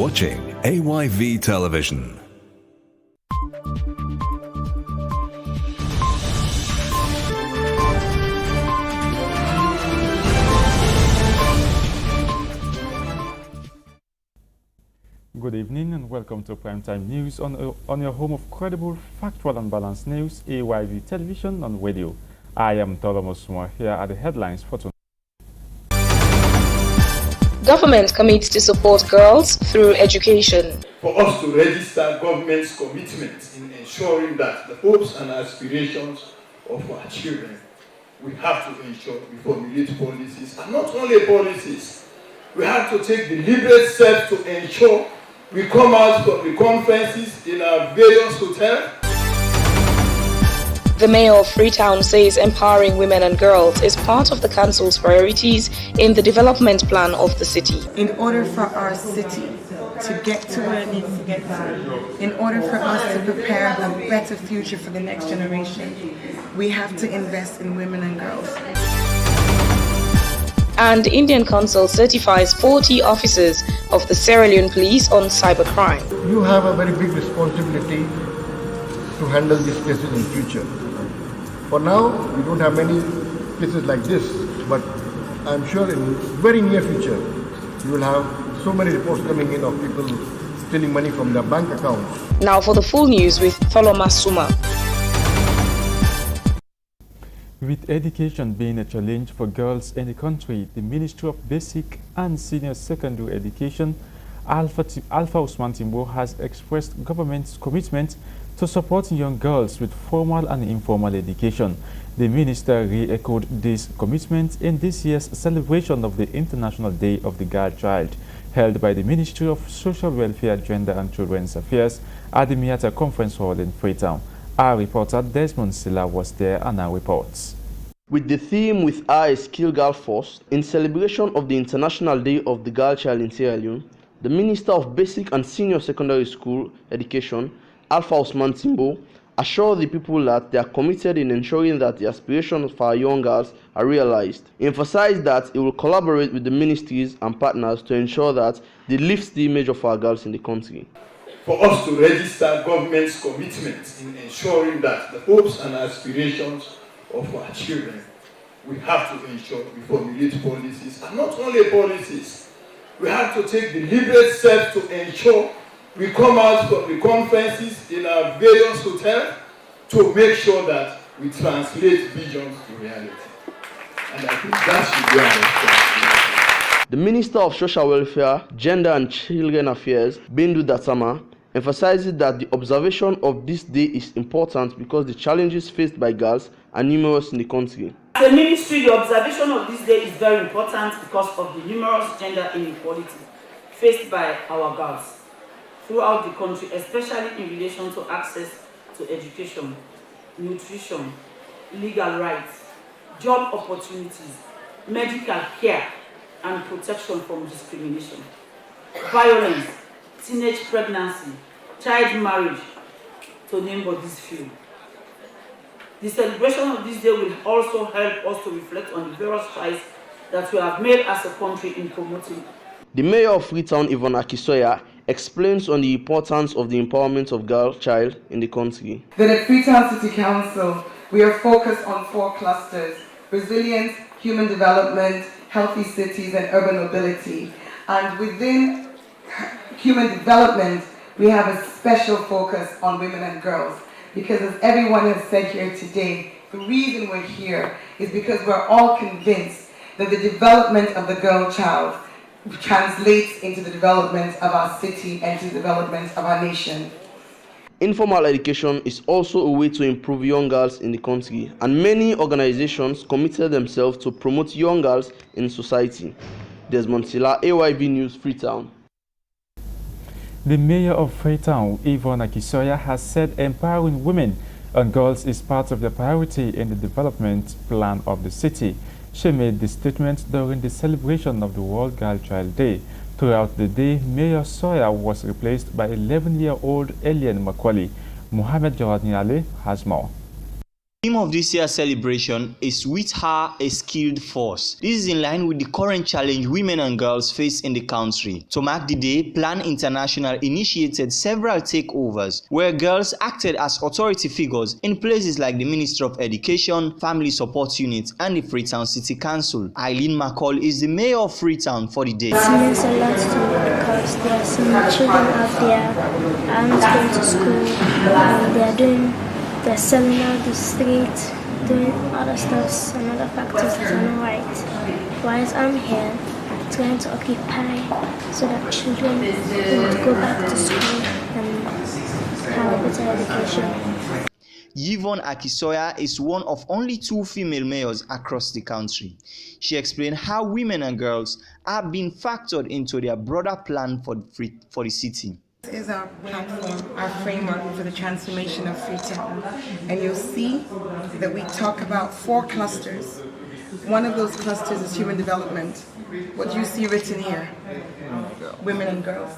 watching AYV Television. Good evening and welcome to Primetime News on your home of credible, factual and balanced news, AYV Television and Radio. I am Tholoma Sumah. Here are the headlines for tonight. Government commits to support girls through education. For us to register government's commitment in ensuring that the hopes and aspirations of our children, we have to ensure we formulate policies, and not only policies, we have to take deliberate steps to ensure we come out from the conferences in our various hotels. The mayor of Freetown says empowering women and girls is part of the council's priorities in the development plan of the city. In order for our city to get to where it needs to get to, in order for us to prepare a better future for the next generation, we have to invest in women and girls. And Indian Council certifies 40 officers of the Sierra Leone Police on cybercrime. You have a very big responsibility to handle these cases in future. For now, we don't have many cases like this, but I'm sure in very near future, you will have so many reports coming in of people stealing money from their bank accounts. Now for the full news with Tholoma Sumah. With education being a challenge for girls in the country, the Ministry of Basic and Senior Secondary Education, Alpha Usman Timbo, has expressed government's commitment to supporting young girls with formal and informal education. The minister re-echoed this commitment in this year's celebration of the International Day of the Girl Child, held by the Ministry of Social Welfare, Gender and Children's Affairs at the Miata Conference Hall in Freetown. Our reporter Desmond Silla was there and our reports. With the theme "With Our Skill Girl Force," in celebration of the International Day of the Girl Child in Sierra Leone, the Minister of Basic and Senior Secondary School Education, Alpha Usman Timbo, assured the people that they are committed in ensuring that the aspirations for our young girls are realized. He emphasized that he will collaborate with the ministries and partners to ensure that they lift the image of our girls in the country. For us to register government's commitment in ensuring that the hopes and aspirations of our children, we have to ensure we formulate policies, and not only policies, we have to take deliberate steps to ensure we come out from the conferences in our various hotels to make sure that we translate visions to reality. And I think that should be our responsibility. The Minister of Social Welfare, Gender and Children Affairs, Bindu Datama, emphasizes that the observation of this day is important because the challenges faced by girls are numerous in the country. As a ministry, the observation of this day is very important because of the numerous gender inequality faced by our girls throughout the country, especially in relation to access to education, nutrition, legal rights, job opportunities, medical care, and protection from discrimination, violence, teenage pregnancy, child marriage, to name but these few. The celebration of this day will also help us to reflect on the various strides that we have made as a country in promoting. The Mayor of Freetown, Yvonne Akisoya, explains on the importance of the empowerment of girl child in the country. Then at Freetown City Council, we are focused on 4 clusters: resilience, human development, healthy cities, and urban mobility. And within human development, we have a special focus on women and girls. Because as everyone has said here today, the reason we're here is because we're all convinced that the development of the girl child translates into the development of our city and to the development of our nation. Informal education is also a way to improve young girls in the country, and many organizations committed themselves to promote young girls in society. Desmond Silla, AYV News, Freetown. The mayor of Freetown, Yvonne Akisoya, has said empowering women and girls is part of the priority in the development plan of the city. She made the statement during the celebration of the World Girl Child Day. Throughout the day, Mayor Sawyer was replaced by 11-year-old Elian Macaulay. Mohamed Jawad Niale has more. The theme of this year's celebration is "With Her, a Skilled Force." This is in line with the current challenge women and girls face in the country. To mark the day, Plan International initiated several takeovers where girls acted as authority figures in places like the Ministry of Education, Family Support Unit, and the Freetown City Council. Eileen McCall is the mayor of Freetown for the day. It means a lot to me because there are some children out there aren't going to school and they're selling out the street, doing other stuff and other factors that are not right. Whilst I'm here trying to occupy so that children would go back to school and have a better education. Yvonne Akisoya is one of only 2 female mayors across the country. She explained how women and girls are being factored into their broader plan for the city. This is our platform, our framework for the transformation of Freetown. And you'll see that we talk about 4 clusters. One of those clusters is human development. What you see written here, women and girls.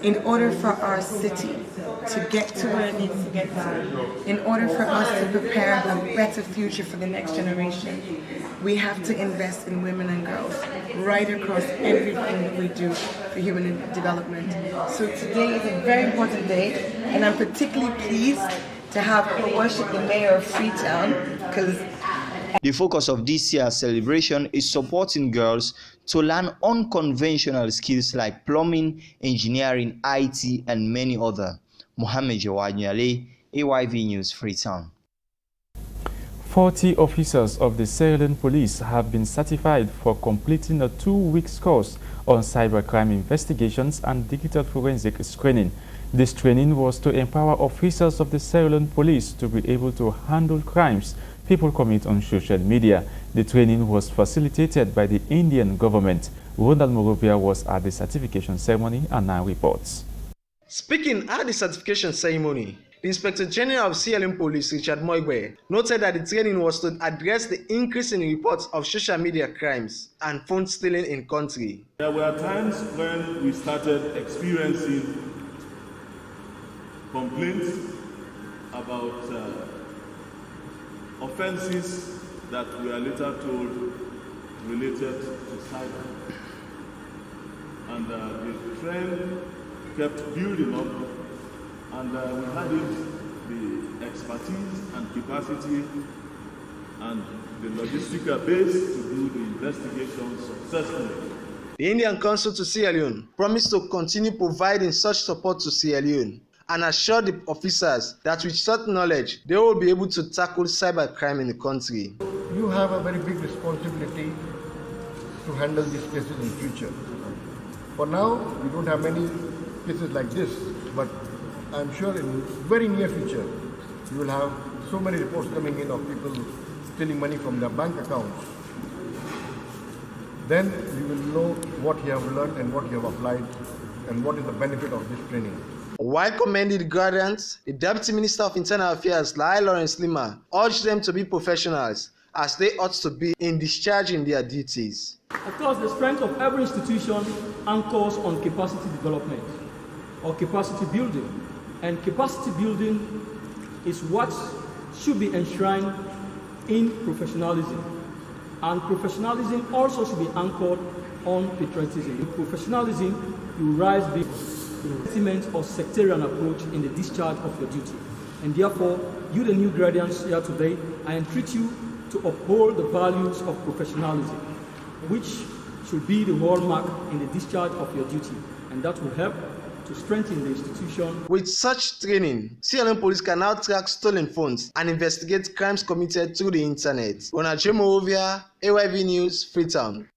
In order for our city to get to where it needs to get to, in order for us to prepare a better future for the next generation, we have to invest in women and girls right across everything that we do for human development. So today is a very important day, and I'm particularly pleased to have her worship the mayor of Freetown, because the focus of this year's celebration is supporting girls to learn unconventional skills like plumbing, engineering, IT, and many other. Mohammed Jawad, AYV News, Freetown. 40 officers of the Sierra Leone Police have been certified for completing a 2-week course on cybercrime investigations and digital forensic screening. This training was to empower officers of the Sierra Leone Police to be able to handle crimes people commit on social media. The training was facilitated by the Indian government. Ronald Morovia was at the certification ceremony and now reports. Speaking at the certification ceremony, the Inspector General of Sierra Leone Police, Richard Moigwe, noted that the training was to address the increase in reports of social media crimes and phone stealing in country. There were times when we started experiencing complaints about offenses that we are later told related to cyber. And the trend kept building up, and we had the expertise and capacity and the logistical base to do the investigation successfully. The Indian Consul to Sierra Leone promised to continue providing such support to Sierra Leone and assured the officers that with such knowledge, they will be able to tackle cybercrime in the country. You have a very big responsibility to handle these cases in future. For now, we don't have many cases like this, but I'm sure in very near future, you will have so many reports coming in of people stealing money from their bank accounts. Then you will know what you have learned and what you have applied and what is the benefit of this training. While commending the graduates, the Deputy Minister of Internal Affairs, Lai Lawrence Lima, urged them to be professionals as they ought to be in discharging their duties. Of course, the strength of every institution anchors on capacity development or capacity building. And capacity building is what should be enshrined in professionalism. And professionalism also should be anchored on patriotism. In professionalism, you rise before sentiment or sectarian approach in the discharge of your duty. And therefore, you the new graduates here today, I entreat you to uphold the values of professionalism, which should be the hallmark in the discharge of your duty. And that will help to strengthen the institution. With such training, Sierra Leone Police can now track stolen phones and investigate crimes committed through the internet. Ronald Morovia, AYV News, Freetown.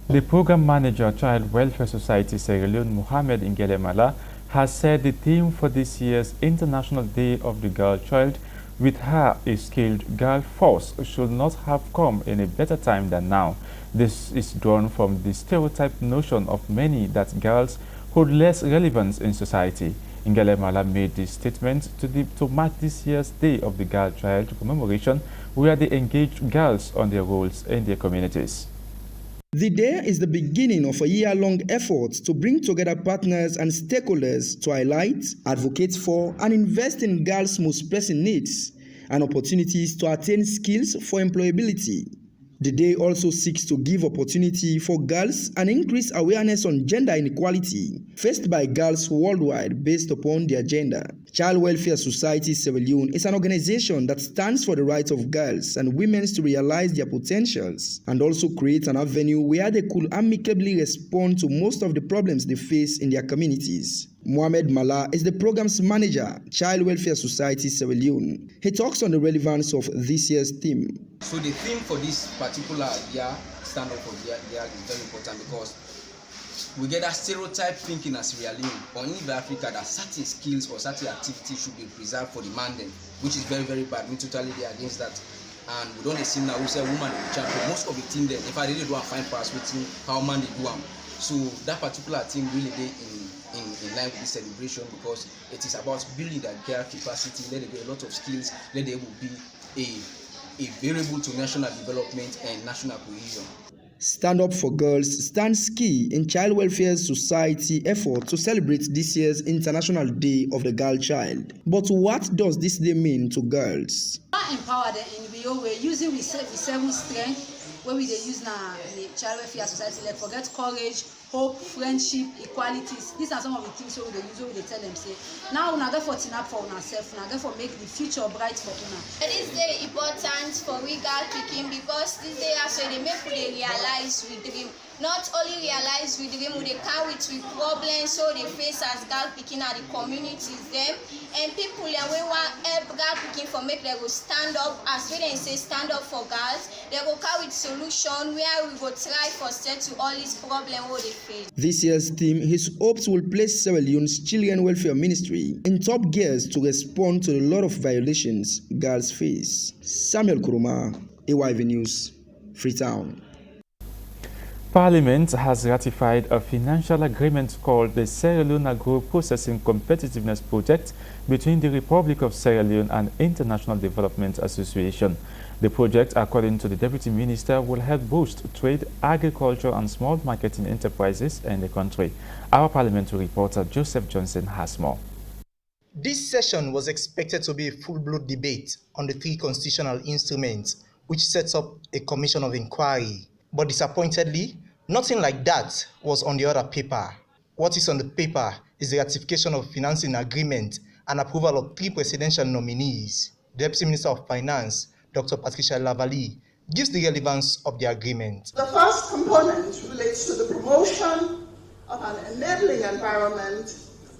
The Program Manager, Child Welfare Society Sierra Leone, Mohamed Ingelemala, has said the theme for this year's International Day of the Girl Child, "With Her, a Skilled Girl Force," should not have come in a better time than now. This is drawn from the stereotyped notion of many that girls hold less relevance in society. Ingelemala made this statement to mark this year's Day of the Girl Child commemoration, where they engaged girls on their roles in their communities. The day is the beginning of a year-long effort to bring together partners and stakeholders to highlight, advocate for, and invest in girls' most pressing needs. and opportunities to attain skills for employability. The day also seeks to give opportunity for girls and increase awareness on gender inequality faced by girls worldwide based upon their gender. Child Welfare Society Sierra Leone is an organization that stands for the rights of girls and women to realize their potentials and also create an avenue where they could amicably respond to most of the problems they face in their communities. Mohamed Mala is the program's manager, Child Welfare Society Sierra Leone. He talks on the relevance of this year's theme. So the theme for this particular year, stand up for year, is very important because we get that stereotype thinking as Sierra Leone or in Africa that certain skills or certain activities should be preserved for the man then, which is very, very bad. We totally against that. And we don't see now we say woman is the champion. Most of the team there, if I really do find pass waiting how man they do them. So that particular team really they in line with this celebration because it is about building that girl capacity, let there be a lot of skills, let there will be a variable to national development and national cohesion. Stand Up for Girls stands key in Child Welfare Society effort to celebrate this year's International Day of the Girl Child. But what does this day mean to girls? Empower them in the way using the seven strength where we use now the Child Welfare Society, like forget courage, hope, friendship, equalities. These are some of the things we usually tell them say. Now una get for tina for una self, una get for make the future bright for una. This day important for we girl picking because this day also they make we realize we dream. Not only realize we dream, we come with problems so they face as girl picking at the communities them and people and we want help girl picking for make they go stand up as we then say stand up for girls. They go come with solution where we go try for set to all these problems what they face. This year's theme, his hopes will place Sierra Leone's Children Welfare Ministry in top gears to respond to a lot of violations girls face. Samuel Kuruma, AYV News, Freetown. Parliament has ratified a financial agreement called the Sierra Leone Agro-Processing Competitiveness Project between the Republic of Sierra Leone and International Development Association. The project, according to the Deputy Minister, will help boost trade, agriculture and small marketing enterprises in the country. Our parliamentary reporter Joseph Johnson has more. This session was expected to be a full-blown debate on the three constitutional instruments, which sets up a commission of inquiry. But disappointingly, nothing like that was on the other paper. What is on the paper is the ratification of financing agreement and approval of three presidential nominees. The Deputy Minister of Finance, Dr. Patricia Lavalley, gives the relevance of the agreement. The first component relates to the promotion of an enabling environment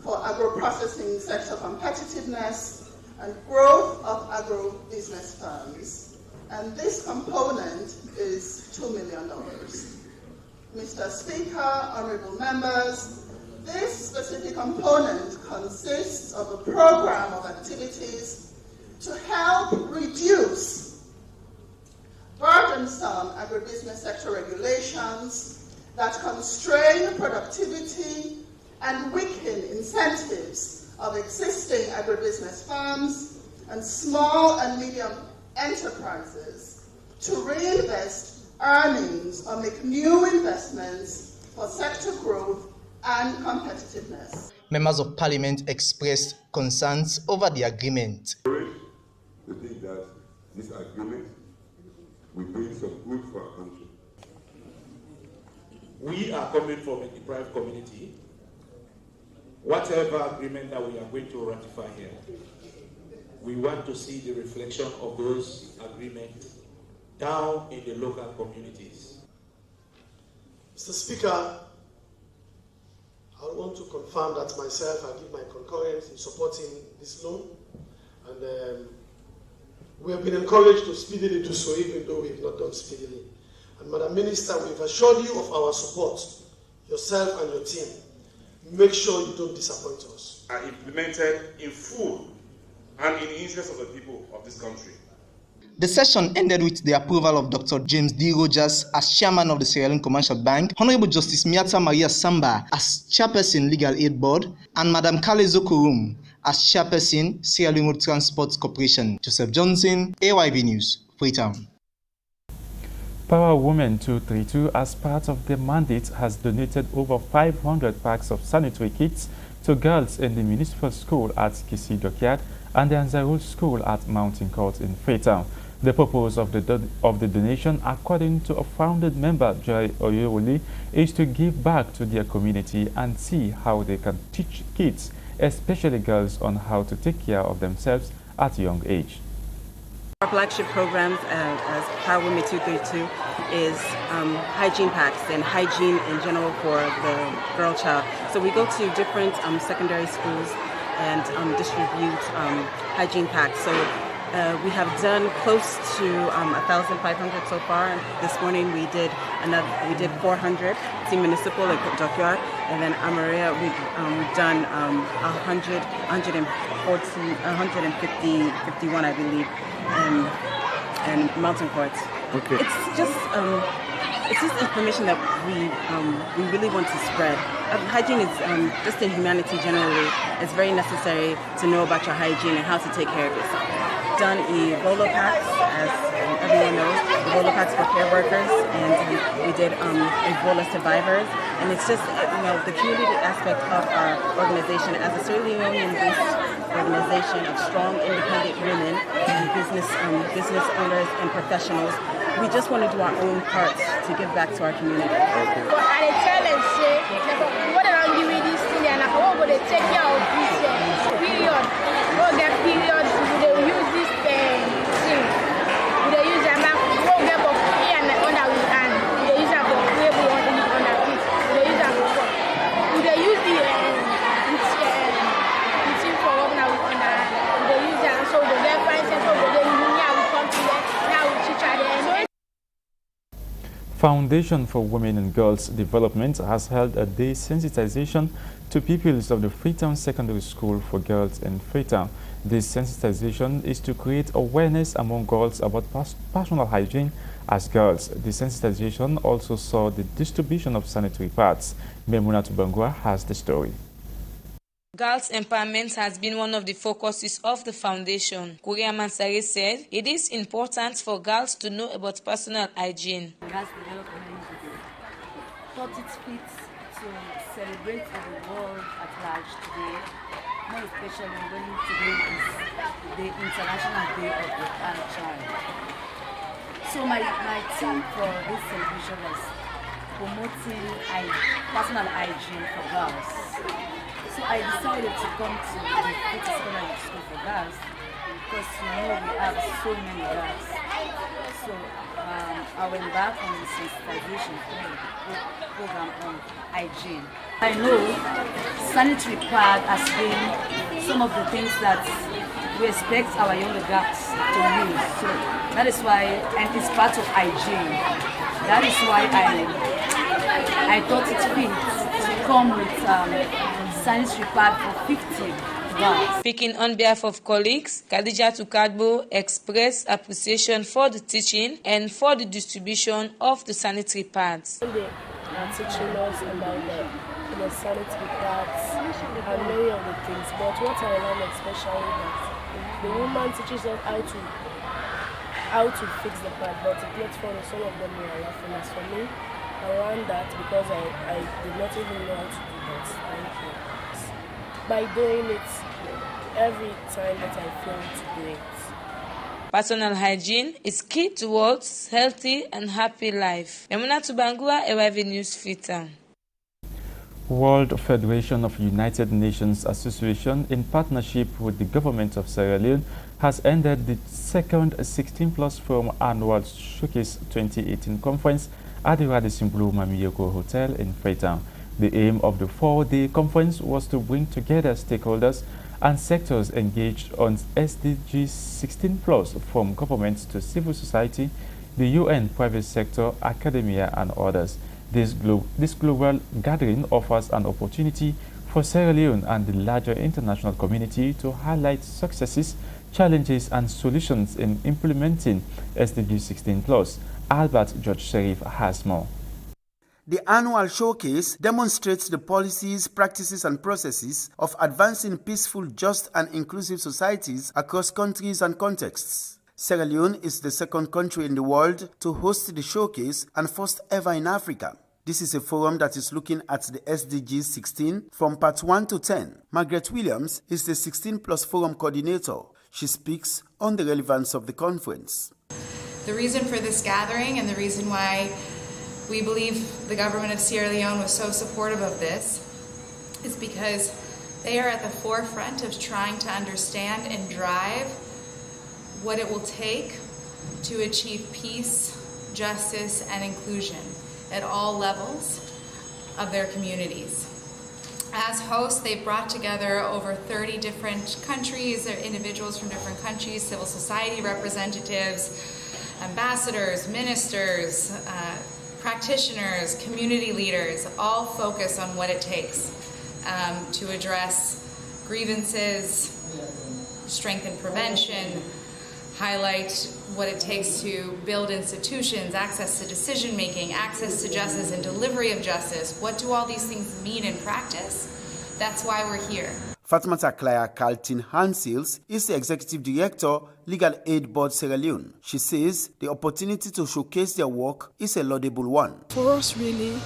for agro-processing sector competitiveness and growth of agro-business firms. And this component is $2 million. Mr. Speaker, honorable members, this specific component consists of a program of activities to help reduce burdensome agribusiness sector regulations that constrain productivity and weaken incentives of existing agribusiness firms and small and medium enterprises to reinvest earnings or make new investments for sector growth and competitiveness. Members of Parliament expressed concerns over the agreement. We think that this agreement will bring some good for our country. We are coming from a deprived community. Whatever agreement that we are going to ratify here, we want to see the reflection of those agreements down in the local communities. Mr. Speaker, I want to confirm that myself, I give my concurrence in supporting this loan, and we have been encouraged to speedily do so, even though we have not done speedily. And Madam Minister, we've assured you of our support, yourself and your team. Make sure you don't disappoint us. Are implemented in full and in the interest of the people of this country. The session ended with the approval of Dr. James D. Rogers as chairman of the Sierra Leone Commercial Bank, Honorable Justice Miata Maria Samba as chairperson Legal Aid Board, and Madam Kalezo Kurum as chairperson Sierra Leone Road Transport Corporation. Joseph Johnson, AYV News, Freetown. Power Women 232, as part of their mandate, has donated over 500 packs of sanitary kits to girls in the municipal school at Kisi Dockyard and the Ansarul School at Mountain Court in Freetown. The purpose of the donation, according to a founded member, Joy Oyewole, is to give back to their community and see how they can teach kids, especially girls, on how to take care of themselves at a young age. Our flagship programs as Power Women 232 is hygiene packs and hygiene in general for the girl child. So we go to different secondary schools and distribute hygiene packs. So we have done close to 1,500 so far. This morning we did 400 to municipal like Dockyard, and then Amaria we've done 151 I believe, and Mountain Courts. Okay. It's just information that we really want to spread. Hygiene is just in humanity generally. It's very necessary to know about your hygiene and how to take care of yourself. Done Ebola packs, as everyone knows, Ebola packs for care workers, and we did Ebola survivors. And it's just the community aspect of our organization as a Sierra Leone-based organization of strong, independent women and business owners and professionals. We just want to do our own part to give back to our community. But I tell them, say, what I'm doing this thing, and I'm going to take care of this period. We'll get periods, they will use this thing. They use them, we'll get for free and under we can. They use them for free, we want to use under it. They use them for they use the thing for what now we under. They use them, so they get fine, so they come to them, now we teach them. Foundation for Women and Girls Development has held a day sensitization to pupils of the Freetown Secondary School for Girls in Freetown. This sensitization is to create awareness among girls about personal hygiene as girls. The sensitization also saw the distribution of sanitary pads. Memuna Tubangwa has the story. Girls' empowerment has been one of the focuses of the foundation. Kuria Mansari said it is important for girls to know about personal hygiene. Girls' development thought it fit to celebrate the world at large today, more especially when today is the International Day of the Girl Child. So my theme for this celebration was promoting personal hygiene for girls. So I decided to come to the Freetown Secondary School for girls because we have so many girls. So I went back on the sensitization program on hygiene. I know sanitary pad has been some of the things that we expect our younger girls to use. So that is why, and it's part of hygiene. That is why I thought it fit to come with sanitary pad for 50 girls. Speaking on behalf of colleagues, Khadija Tukadbo expressed appreciation for the teaching and for the distribution of the sanitary pads. They are teaching us about the sanitary pads and many of the things, but what I learned especially that the woman teaches us how to fix the pad, but it's not funny. Some of them were laughing. As for me, I learned that because I did not even know how to do that. Thank you. By doing it every time that I feel to do it. Personal hygiene is key towards healthy and happy life. Memuna Tubangwa, AYV'S Freetown. World Federation of United Nations Association, in partnership with the government of Sierra Leone, has ended the second 16+ Forum Annual Showcase 2018 conference at the Radisson Blu Mamiyoko Hotel in Freetown. The aim of the 4-day conference was to bring together stakeholders and sectors engaged on SDGs 16+, from governments to civil society, the UN, private sector, academia, and others. This global gathering offers an opportunity for Sierra Leone and the larger international community to highlight successes, challenges, and solutions in implementing SDGs 16+. Albert George Sharif has more. The annual showcase demonstrates the policies, practices, and processes of advancing peaceful, just, and inclusive societies across countries and contexts. Sierra Leone is the second country in the world to host the showcase and first ever in Africa. This is a forum that is looking at the SDGs 16 from part 1 to 10. Margaret Williams is the 16 Plus Forum coordinator. She speaks on the relevance of the conference. The reason for this gathering and the reason why we believe the government of Sierra Leone was so supportive of this is because they are at the forefront of trying to understand and drive what it will take to achieve peace, justice, and inclusion at all levels of their communities. As hosts, they've brought together over 30 different countries, individuals from different countries, civil society representatives, ambassadors, ministers, practitioners, community leaders, all focus on what it takes to address grievances, strengthen prevention, highlight what it takes to build institutions, access to decision-making, access to justice and delivery of justice. What do all these things mean in practice? That's why we're here. Fatmata Claire Carlton Hansils is the Executive Director, Legal Aid Board Sierra Leone. She says the opportunity to showcase their work is a laudable one. For us, really,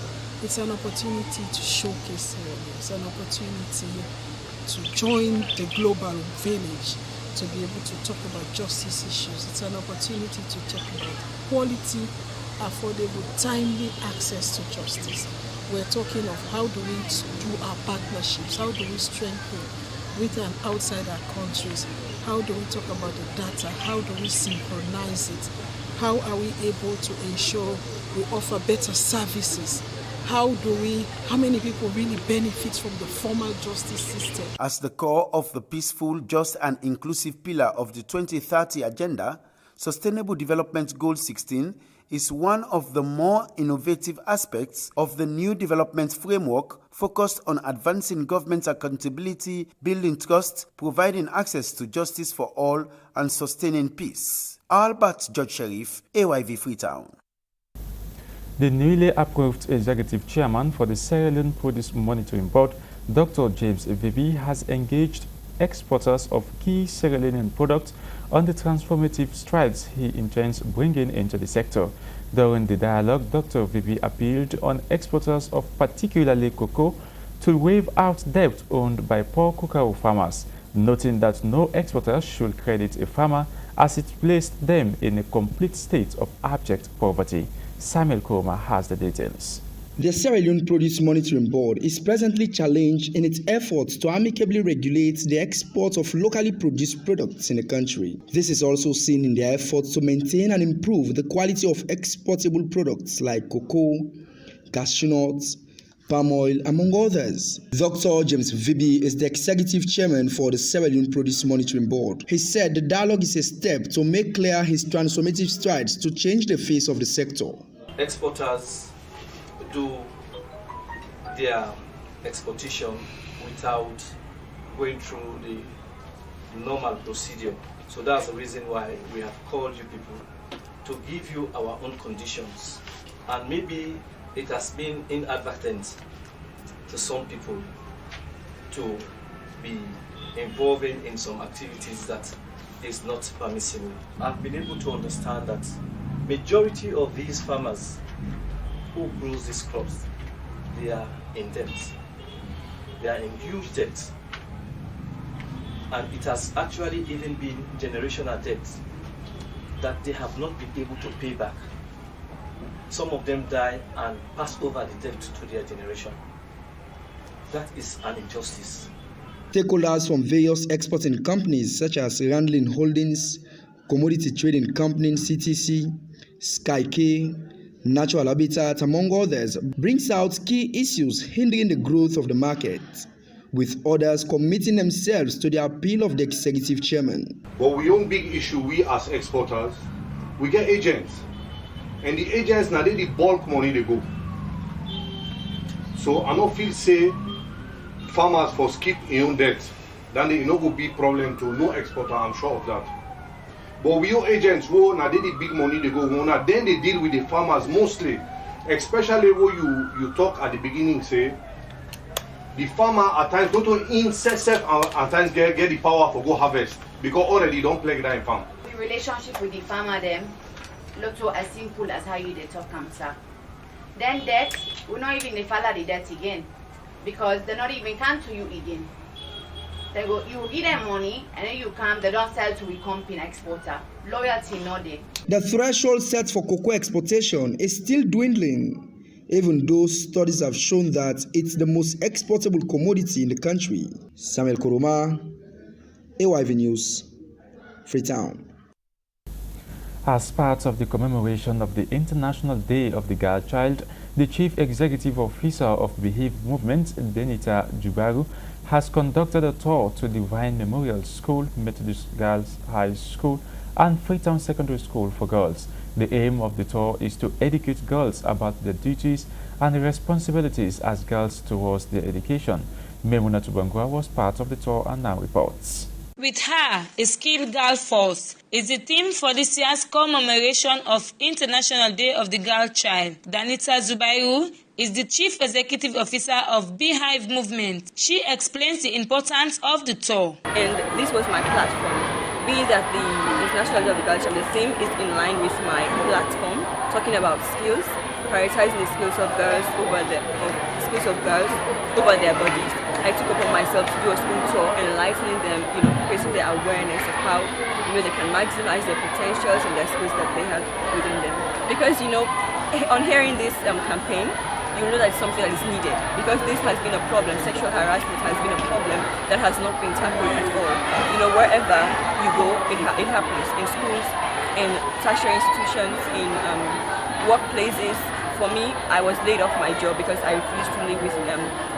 it's an opportunity to showcase Sierra Leone. It's an opportunity to join the global village, to be able to talk about justice issues. It's an opportunity to talk about quality, affordable, timely access to justice. We're talking of how do we do our partnerships, how do we strengthen with and outside our countries, how do we talk about the data, how do we synchronize it, how are we able to ensure we offer better services, how many people really benefit from the formal justice system. As the core of the peaceful, just and inclusive pillar of the 2030 Agenda, Sustainable Development Goal 16 is one of the more innovative aspects of the new development framework focused on advancing government accountability, building trust, providing access to justice for all, and sustaining peace. Albert George Sharif, AYV Freetown. The newly approved executive chairman for the Sierra Leone Produce Monitoring Board, Dr. James Vibi, has engaged exporters of key Sierra Leonean products on the transformative strides he intends bringing into the sector. During the dialogue, Dr. Vibi appealed on exporters of particularly cocoa to waive out debt owned by poor cocoa farmers, noting that no exporter should credit a farmer as it placed them in a complete state of abject poverty. Samuel Koma has the details. The Sierra Leone Produce Monitoring Board is presently challenged in its efforts to amicably regulate the export of locally produced products in the country. This is also seen in their efforts to maintain and improve the quality of exportable products like cocoa, cashew nuts, palm oil, among others. Dr. James Vibi is the executive chairman for the Sierra Leone Produce Monitoring Board. He said the dialogue is a step to make clear his transformative strides to change the face of the sector. Exporters do their exportation without going through the normal procedure. So that's the reason why we have called you people to give you our own conditions. And maybe it has been inadvertent to some people to be involving in some activities that is not permissible. I've been able to understand that majority of these farmers who grows these crops, they are in debt. They are in huge debt. And it has actually even been generational debt that they have not been able to pay back. Some of them die and pass over the debt to their generation. That is an injustice. Stakeholders from various exporting companies such as Randlin Holdings, Commodity Trading Company, CTC, Skyk, Natural Habitat, among others, brings out key issues hindering the growth of the market, with others committing themselves to the appeal of the executive chairman. But we own big issue, we as exporters, we get agents, and the agents now they the bulk money they go. So I don't feel say farmers for skip in own debt, then they no go big problem to no exporter, I'm sure of that. But we own agents who now they the big money they go, now then they deal with the farmers mostly, especially when you talk at the beginning say the farmer at times don't at times get the power for go harvest because already don't play that in farm. The relationship with the farmer them not so as simple as how you they talk, sir. Then debt will not even follow the debt again, because they're not even come to you again. They go, you give them money, and then you come, they don't sell to a company exporter. Loyalty not there. The threshold set for cocoa exportation is still dwindling, even though studies have shown that it's the most exportable commodity in the country. Samuel Koroma, AYV News, Freetown. As part of the commemoration of the International Day of the Girl Child, the Chief Executive Officer of Behave Movement, Denita Jubaru, has conducted a tour to Divine Memorial School, Methodist Girls High School, and Freetown Secondary School for Girls. The aim of the tour is to educate girls about their duties and responsibilities as girls towards their education. Memuna Tubangwa was part of the tour and now reports. With her, a skilled girl force is the theme for this year's commemoration of International Day of the Girl Child. Danita Zubairu is the Chief Executive Officer of Beehive Movement. She explains the importance of the tour. And this was my platform. Being that the International Day of the Girl Child, the theme is in line with my platform, talking about skills, prioritizing the skills of girls over their bodies. I took upon myself to do a school tour, enlightening them, increasing their awareness of how, they can maximize their potentials and their skills that they have within them. Because, on hearing this campaign, you know that it's something that is needed, because this has been a problem. Sexual harassment has been a problem that has not been tackled at all. Wherever you go, it happens. In schools, in tertiary institutions, in workplaces. For me, I was laid off my job because I refused to live with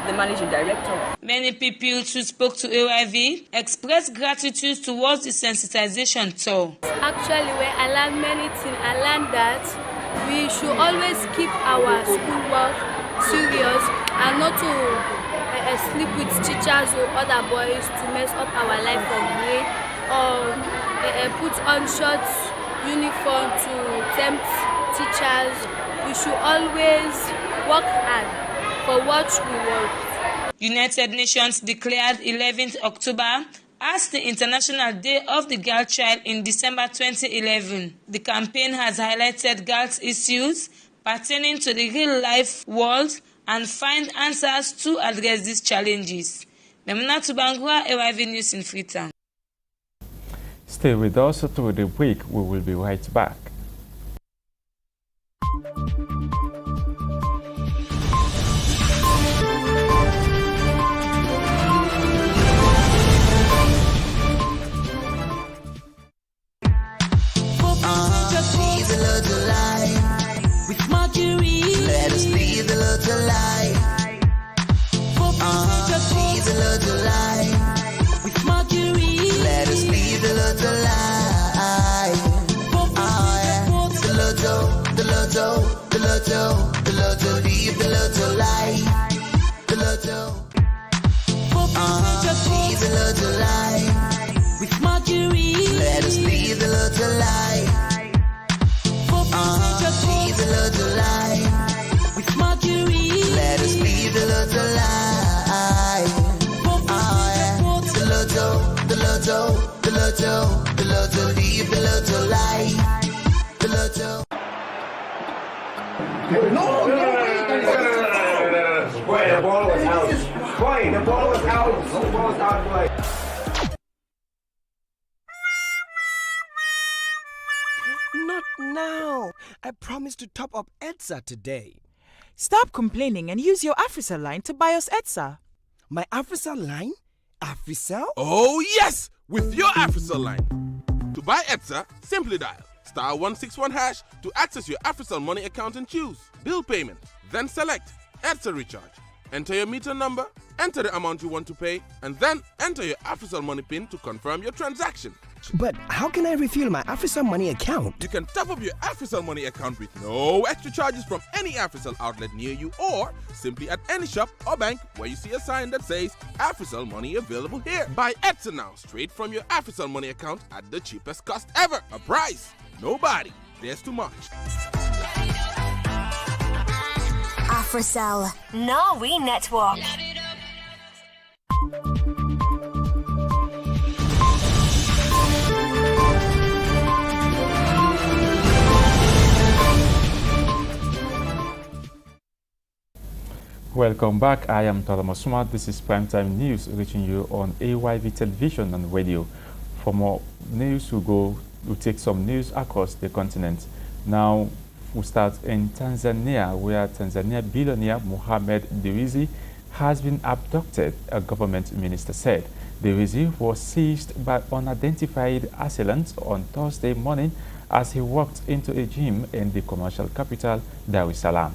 the managing director. Many pupils who spoke to AYV expressed gratitude towards the sensitization tour. Actually, where I learned many things, I learned that we should always keep our schoolwork serious and not to sleep with teachers or other boys to mess up our life for grade, or put on short uniform to tempt teachers. We should always work hard for what we want. United Nations declared 11th October as the International Day of the Girl Child in December 2011. The campaign has highlighted girls' issues pertaining to the real-life world and find answers to address these challenges. Memuna Tubangwa, AYV News in Freetown. Stay with us through the break. We will be right back. Let us leave the Lord alive. Leave the Lord alive. With Mercury. Let us leave the Lord alive. The Lotto, the Lotto, the Lotto, the Lotto, leave the Lotto alive. The Lotto. Leave the Lord alive. With Mercury. Let us leave the Lord alive. Leave the Lord alive. With Mercury. Let us leave the Lord alive. The Lotto, the Lotto, the Lotto, the Lotto, leave the Lord alive. The Lotto. No. Wait, the ball was out. Wait, the ball was out. The ball was out of play. Not now. I promised to top up EDSA today. Stop complaining and use your AfriCell line to buy us EDSA. My AfriCell line? AfriCell? Oh yes! With your AfriCell line. To buy EDSA, simply dial *161# to access your AfriCell money account and choose bill payment. Then select EDSA recharge. Enter your meter number, enter the amount you want to pay, and then enter your AfriCell money PIN to confirm your transaction. But how can I refuel my AfriCell money account? You can top up your AfriCell money account with no extra charges from any AfriCell outlet near you, or simply at any shop or bank where you see a sign that says AfriCell money available here. Buy EDSA now straight from your AfriCell money account at the cheapest cost ever. A price nobody dares to match. AfriCell, Norway Network. Welcome back. I am Tholoma Sumah. This is Primetime News reaching you on AYV television and radio. For more news, we'll take some news across the continent. Now, we'll start in Tanzania, where Tanzania billionaire Mohamed Dewji has been abducted, a government minister said. Dewji was seized by unidentified assailants on Thursday morning as he walked into a gym in the commercial capital, Dar es Salaam.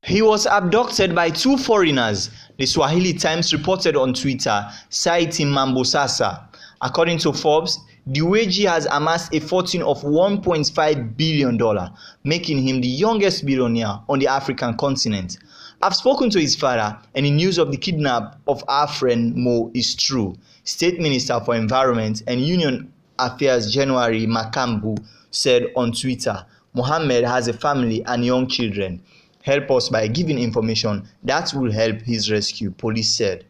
He was abducted by two foreigners, the Swahili Times reported on Twitter, citing Mambo Sasa. According to Forbes, Dewji has amassed a fortune of $1.5 billion, making him the youngest billionaire on the African continent. I've spoken to his father, and the news of the kidnap of our friend Mo is true. State Minister for Environment and Union Affairs January Makambu said on Twitter, Mohammed has a family and young children. Help us by giving information that will help his rescue, police said.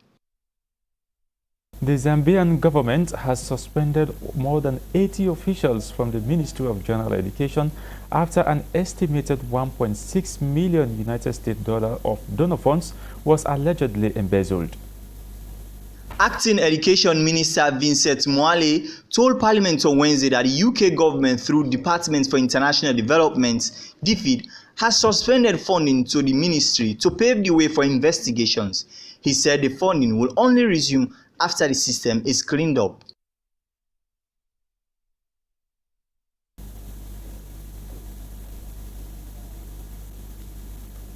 The Zambian government has suspended more than 80 officials from the Ministry of General Education after an estimated $1.6 million United States of donor funds was allegedly embezzled. Acting Education Minister Vincent Mwale told Parliament on Wednesday that the UK government, through Department for International Development, DFID, has suspended funding to the ministry to pave the way for investigations. He said the funding will only resume after the system is cleaned up.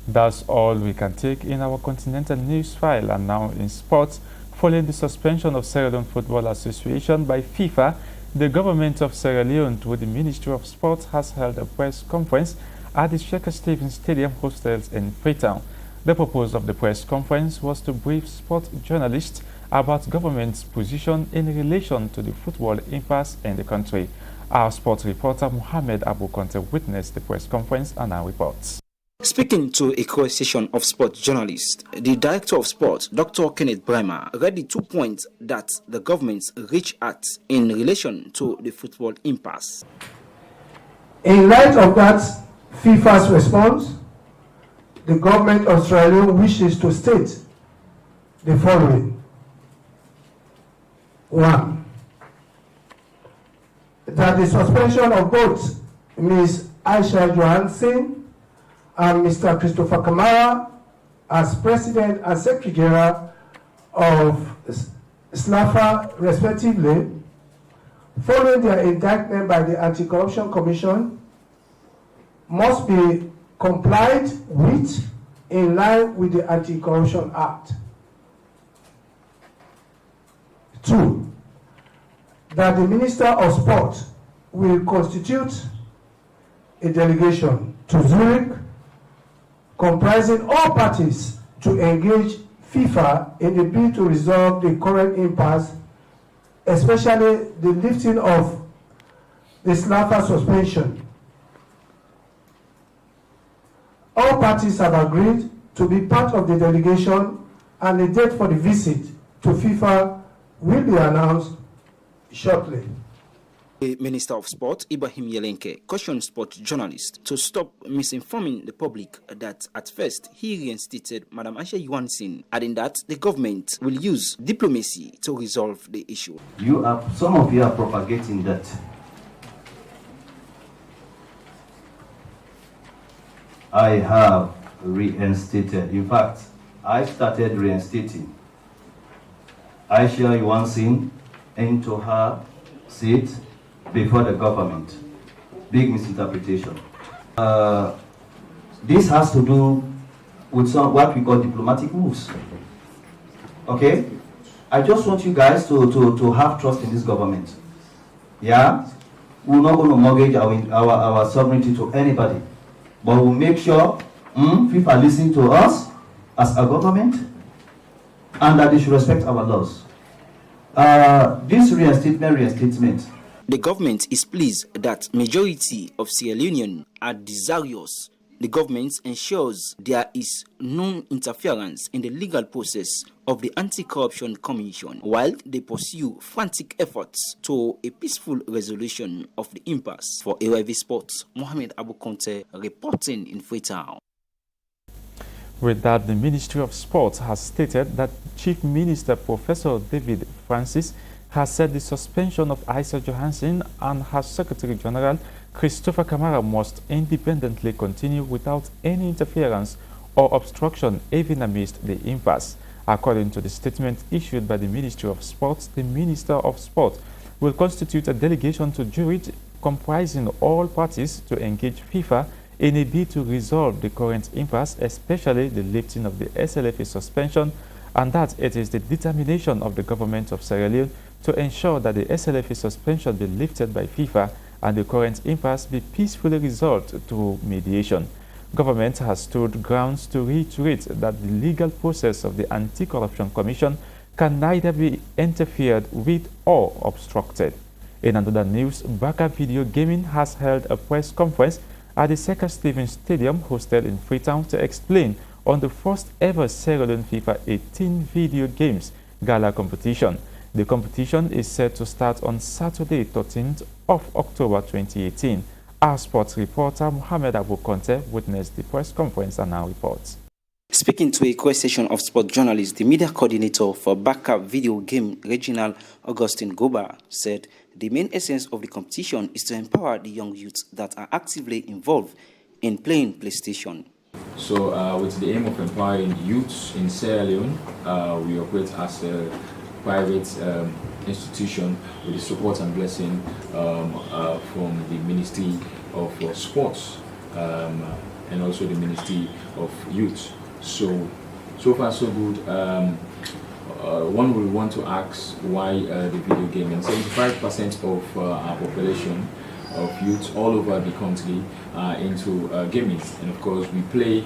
That's all we can take in our continental news file. And now in sports, following the suspension of Sierra Leone Football Association by FIFA, the government of Sierra Leone, through the Ministry of Sports, has held a press conference at the Sheikh Stephen Stadium hostels in Freetown. The purpose of the press conference was to brief sport journalists about government's position in relation to the football impasse in the country. Our sports reporter Mohamed Abu Conte witnessed the press conference and now reports. Speaking to a cross-section of sports journalists, the Director of Sports, Dr. Kenneth Bremer, read the 2 points that the government reached at in relation to the football impasse. In light of that FIFA's response, the government of Sierra Leone wishes to state the following. 1. That the suspension of both Ms. Aisha Johansen and Mr. Christopher Kamara as President and Secretary General of SLAFA, respectively, following their indictment by the Anti-Corruption Commission, must be complied with in line with the Anti-Corruption Act. 2. That the Minister of Sport will constitute a delegation to Zurich comprising all parties to engage FIFA in the bid to resolve the current impasse, especially the lifting of the SLAFA suspension. All parties have agreed to be part of the delegation, and the date for the visit to FIFA will be announced shortly. The Minister of Sport, Ibrahim Yelenke, cautioned sports journalists to stop misinforming the public that at first he reinstated Madam Aisha Johansen, adding that the government will use diplomacy to resolve the issue. Some of you are propagating that I have reinstated. In fact, I started reinstating Aisha Johansen into her seat before the government. Big misinterpretation. This has to do with what we call diplomatic moves. Okay? I just want you guys to have trust in this government. Yeah? We're not going to mortgage our sovereignty to anybody. But we'll make sure FIFA listen to us as a government and that they should respect our laws. This reinstatement. The government is pleased that majority of Sierra Leoneans are desirous. The government ensures there is no interference in the legal process of the Anti-Corruption Commission while they pursue frantic efforts to a peaceful resolution of the impasse. For AYV Sports, Mohamed Abu Conte reporting in Freetown. With that, the Ministry of Sports has stated that Chief Minister Professor David Francis has said the suspension of Isa Johansson and her Secretary General Christopher Kamara must independently continue without any interference or obstruction, even amidst the impasse. According to the statement issued by the Ministry of Sports, the Minister of Sport will constitute a delegation to Zurich comprising all parties to engage FIFA in a bid to resolve the current impasse, especially the lifting of the SLFA suspension, and that it is the determination of the government of Sierra Leone to ensure that the SLFA suspension be lifted by FIFA and the current impasse be peacefully resolved through mediation. Government has stood grounds to reiterate that the legal process of the Anti-Corruption Commission can neither be interfered with or obstructed. In another news, Baka Video Gaming has held a press conference at the Seka Stevens Stadium hosted in Freetown to explain on the first ever Sierra Leone FIFA 18 video games gala competition. The competition is set to start on Saturday, 13th of October 2018. Our sports reporter Mohamed Abu Conte witnessed the press conference and now reports. Speaking to a question of sport journalists, the media coordinator for Baka Video Game Regional, Augustine Goba, said the main essence of the competition is to empower the young youths that are actively involved in playing PlayStation. So with the aim of empowering youths in Sierra Leone, we operate as a private institution with the support and blessing from the Ministry of Sports and also the Ministry of Youth. So far so good. One will want to ask why the video gaming. 75% of our population of youth all over the country are into gaming, and of course we play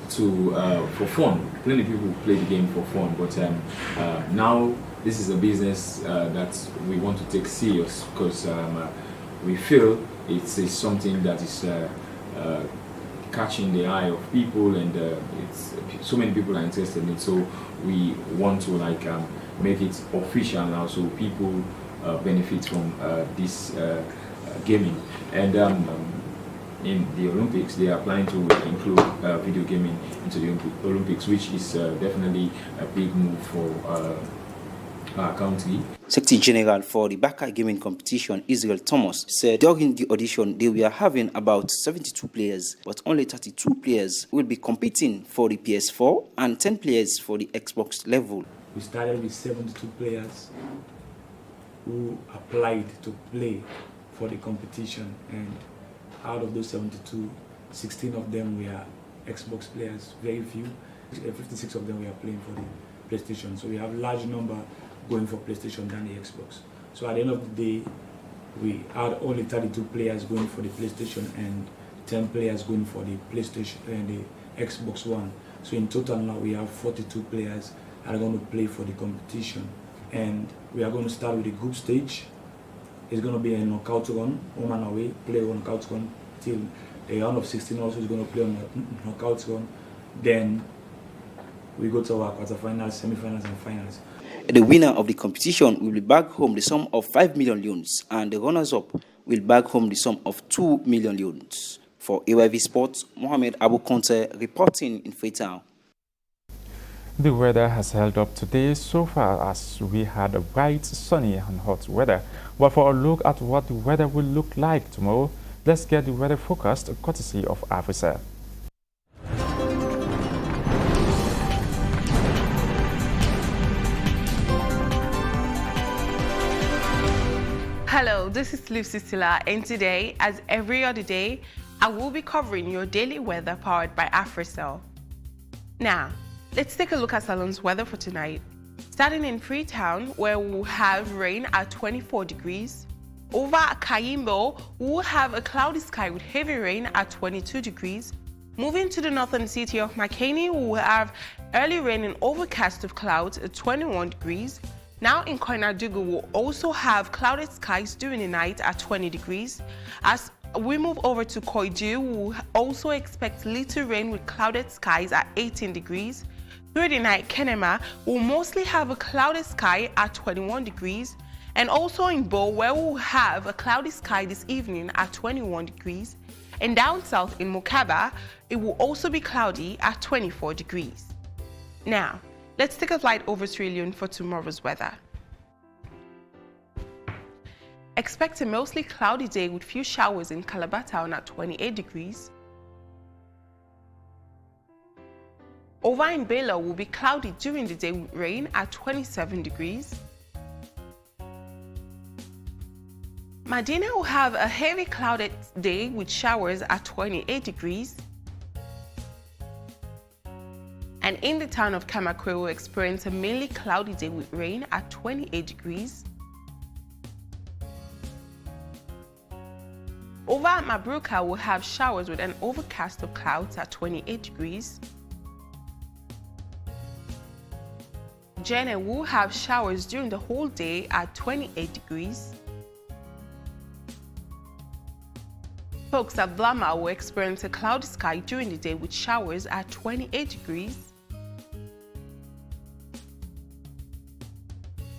for fun. Plenty of people play the game for fun, but now this is a business that we want to take serious because we feel it's something that is catching the eye of people, and it's so many people are interested in it. So we want to make it official now, so people benefit from this gaming. And in the Olympics, they are planning to include video gaming into the Olympics, which is definitely a big move for our country. Secretary General for the Baka Gaming Competition, Israel Thomas, said during the audition they were having about 72 players, but only 32 players will be competing for the PS4 and 10 players for the Xbox level. We started with 72 players who applied to play for the competition, and out of those 72, 16 of them were Xbox players, very few. 56 of them were playing for the PlayStation. So we have a large number going for PlayStation than the Xbox. So at the end of the day, we had only 32 players going for the PlayStation and 10 players going for the PlayStation and the Xbox One. So in total now we have 42 players that are going to play for the competition. And we are going to start with the group stage. It's going to be a knockout run, home and away, play on knockout run till the round of 16 also is going to play on a knockout run. Then we go to our quarterfinals, semi-finals and finals. The winner of the competition will be back home the sum of 5 million leones, and the runners-up will back home the sum of 2 million leones. For AYV Sports, Mohamed Abu Conte reporting in Freetown. The weather has held up today so far as we had a bright, sunny and hot weather. But for a look at what the weather will look like tomorrow, let's get the weather forecast courtesy of AYV'S. Hello, this is Lucy Silla, and today, as every other day, I will be covering your daily weather powered by AfriCell. Now, let's take a look at Salon's weather for tonight. Starting in Freetown, where we'll have rain at 24 degrees. Over at Kayimbo, we'll have a cloudy sky with heavy rain at 22 degrees. Moving to the northern city of Makeni, we'll have early rain and overcast of clouds at 21 degrees. Now in Koinadugu, we'll also have clouded skies during the night at 20 degrees. As we move over to Koidu, we'll also expect little rain with clouded skies at 18 degrees. Through the night, Kenema will mostly have a clouded sky at 21 degrees. And also in Bo, where we'll have a cloudy sky this evening at 21 degrees. and down south in Mokaba, it will also be cloudy at 24 degrees. Now, let's take a flight over Sierra Leone for tomorrow's weather. Expect a mostly cloudy day with few showers in Calabar town at 28 degrees. Over in Bela will be cloudy during the day with rain at 27 degrees. Medina will have a heavy clouded day with showers at 28 degrees. And in the town of Kamakwe, we'll experience a mainly cloudy day with rain at 28 degrees. Over at Mabruka, we'll have showers with an overcast of clouds at 28 degrees. Jene will have showers during the whole day at 28 degrees. Folks at Blama will experience a cloudy sky during the day with showers at 28 degrees.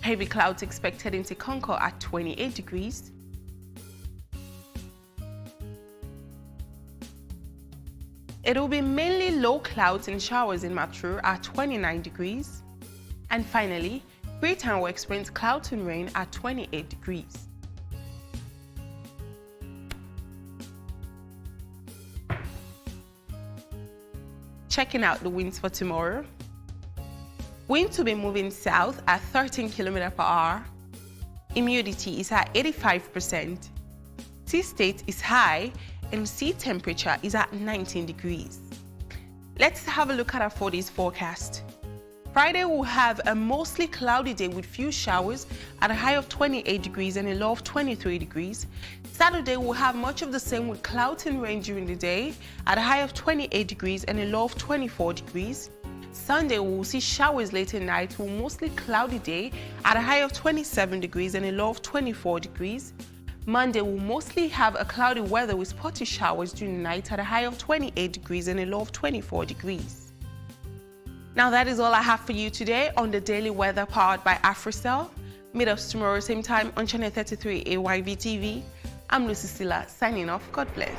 Heavy clouds expected in Tekonko at 28 degrees. It will be mainly low clouds and showers in Matru at 29 degrees. And finally, Freetown will experience clouds and rain at 28 degrees. Checking out the winds for tomorrow. Winds will be moving south at 13 km per hour. Humidity is at 85%. Sea state is high and sea temperature is at 19 degrees. Let's have a look at our 4 days forecast. Friday will have a mostly cloudy day with few showers at a high of 28 degrees and a low of 23 degrees. Saturday will have much of the same with clouds and rain during the day at a high of 28 degrees and a low of 24 degrees. Sunday we will see showers late at night with a mostly cloudy day at a high of 27 degrees and a low of 24 degrees. Monday will mostly have a cloudy weather with spotty showers during the night at a high of 28 degrees and a low of 24 degrees. Now that is all I have for you today on the daily weather powered by AfriCell. Meet us tomorrow same time on Channel 33 AYV TV. I'm Lucy Silla signing off. God bless.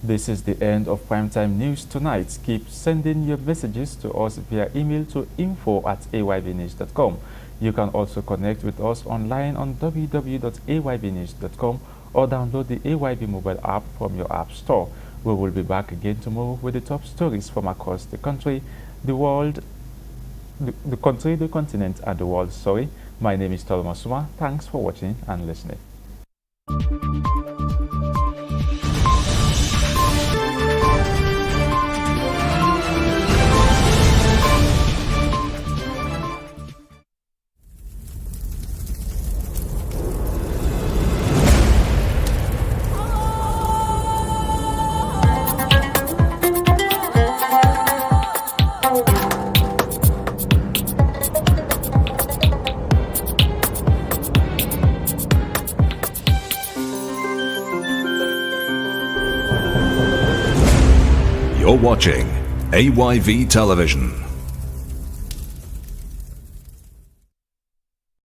This is the end of Primetime News tonight. Keep sending your messages to us via email to info@ayvnews.com. You can also connect with us online on www.ayvnews.com or download the AYV mobile app from your app store. We will be back again tomorrow with the top stories from across the country, the world, the country, the continent, and the world. Sorry. My name is Tholoma Sumah. Thanks for watching and listening. You're watching AYV Television.